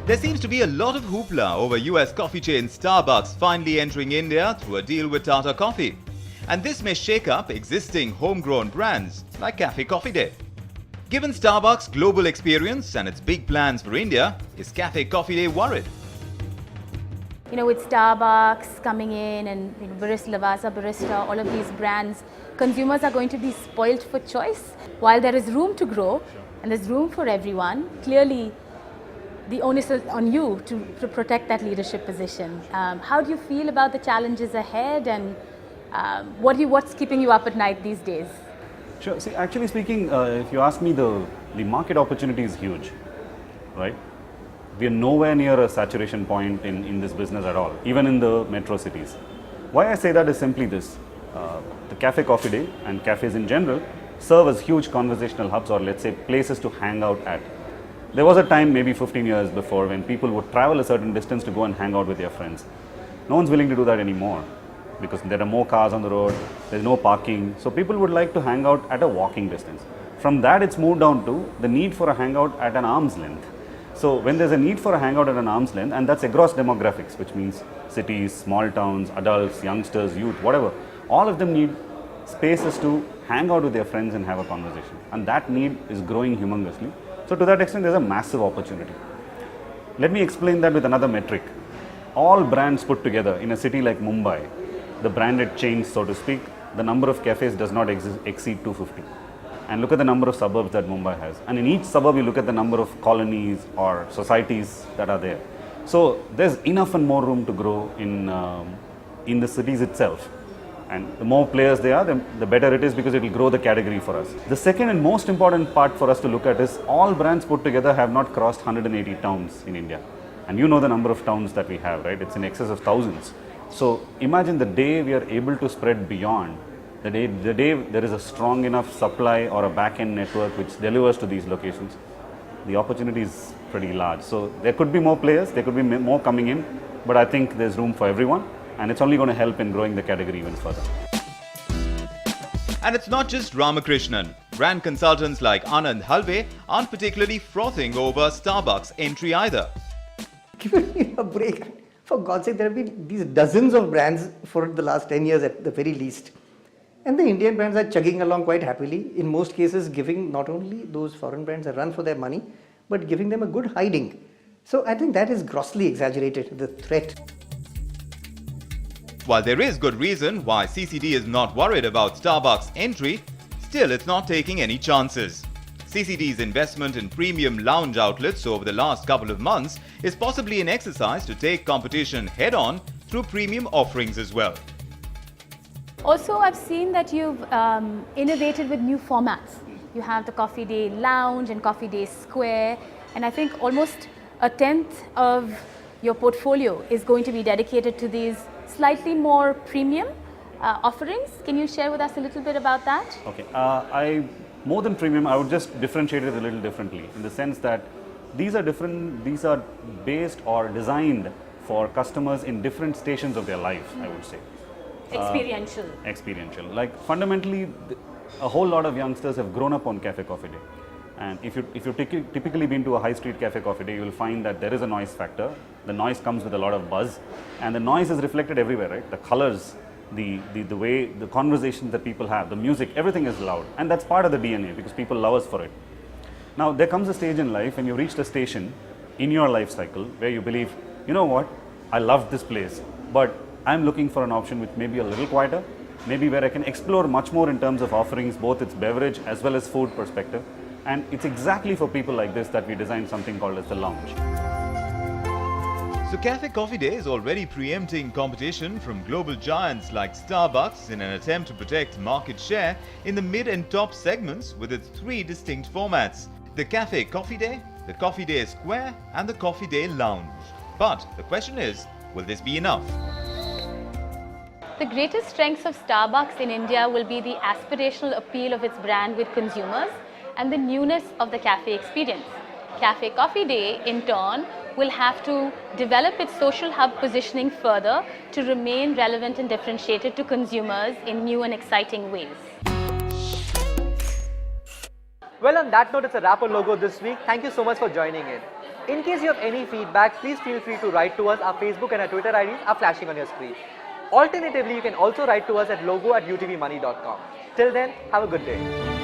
There seems to be a lot of hoopla over US coffee chain Starbucks finally entering India through a deal with Tata Coffee. And this may shake up existing homegrown brands like Cafe Coffee Day. Given Starbucks' global experience and its big plans for India, is Cafe Coffee Day worried? With Starbucks coming in and Barista, Lavazza Barista, all of these brands, consumers are going to be spoilt for choice. While there is room to grow and there's room for everyone, clearly the onus is on you to protect that leadership position. How do you feel about the challenges ahead, and what's keeping you up at night these days? Sure. See, actually speaking, if you ask me, the market opportunity is huge, right? We are nowhere near a saturation point in this business at all, even in the metro cities. Why I say that is simply this. The Cafe Coffee Day and cafes in general serve as huge conversational hubs, or let's say places to hang out at. There was a time, maybe 15 years before, when people would travel a certain distance to go and hang out with their friends. No one's willing to do that anymore because there are more cars on the road, there's no parking, so people would like to hang out at a walking distance. From that, it's moved down to the need for a hangout at an arm's length. So when there's a need for a hangout at an arm's length, and that's across demographics, which means cities, small towns, adults, youngsters, youth, whatever, all of them need spaces to hang out with their friends and have a conversation. And that need is growing humongously. So to that extent, there's a massive opportunity. Let me explain that with another metric. All brands put together in a city like Mumbai, the branded chains, so to speak, the number of cafes does not exceed 250. And look at the number of suburbs that Mumbai has. And in each suburb, you look at the number of colonies or societies that are there. So there's enough and more room to grow in the cities itself. And the more players there are, the better it is, because it will grow the category for us. The second and most important part for us to look at is all brands put together have not crossed 180 towns in India. And you know the number of towns that we have, right? It's in excess of thousands. So imagine the day we are able to spread beyond, the day there is a strong enough supply or a back-end network which delivers to these locations, the opportunity is pretty large. So there could be more players, there could be more coming in, but I think there's room for everyone. And it's only going to help in growing the category even further. And it's not just Ramakrishnan. Brand consultants like Anand Halve aren't particularly frothing over Starbucks' entry either. Give me a break. For God's sake, there have been these dozens of brands for the last 10 years at the very least. And the Indian brands are chugging along quite happily, in most cases giving not only those foreign brands a run for their money, but giving them a good hiding. So I think that is grossly exaggerated, the threat. While there is good reason why CCD is not worried about Starbucks' entry, still it's not taking any chances. CCD's investment in premium lounge outlets over the last couple of months is possibly an exercise to take competition head-on through premium offerings as well. Also, I've seen that you've innovated with new formats. You have the Coffee Day Lounge and Coffee Day Square, and I think almost a tenth of your portfolio is going to be dedicated to these slightly more premium offerings. Can you share with us a little bit about that? Okay, more than premium, I would just differentiate it a little differently, in the sense that these are based or designed for customers in different stations of their life, I would say. Experiential. Like fundamentally, a whole lot of youngsters have grown up on Cafe Coffee Day. And if you've typically been to a high street Cafe Coffee Day, you will find that there is a noise factor. The noise comes with a lot of buzz, and the noise is reflected everywhere, right? The colors, the way, the conversations that people have, the music, everything is loud. And that's part of the DNA, because people love us for it. Now, there comes a stage in life when you reach a station in your life cycle where you believe, you know what, I love this place, but I'm looking for an option which may be a little quieter, maybe where I can explore much more in terms of offerings, both its beverage as well as food perspective. And it's exactly for people like this that we designed something called as the lounge. So Cafe Coffee Day is already preempting competition from global giants like Starbucks in an attempt to protect market share in the mid and top segments with its three distinct formats: the Cafe Coffee Day, the Coffee Day Square, and the Coffee Day Lounge. But the question is, will this be enough? The greatest strengths of Starbucks in India will be the aspirational appeal of its brand with consumers and the newness of the cafe experience. Cafe Coffee Day, in turn, will have to develop its social hub positioning further to remain relevant and differentiated to consumers in new and exciting ways. Well, on that note, it's a wrap on Logo this week. Thank you so much for joining in. In case you have any feedback, please feel free to write to us. Our Facebook and our Twitter IDs are flashing on your screen. Alternatively, you can also write to us at logo@utvmoney.com. Till then, have a good day.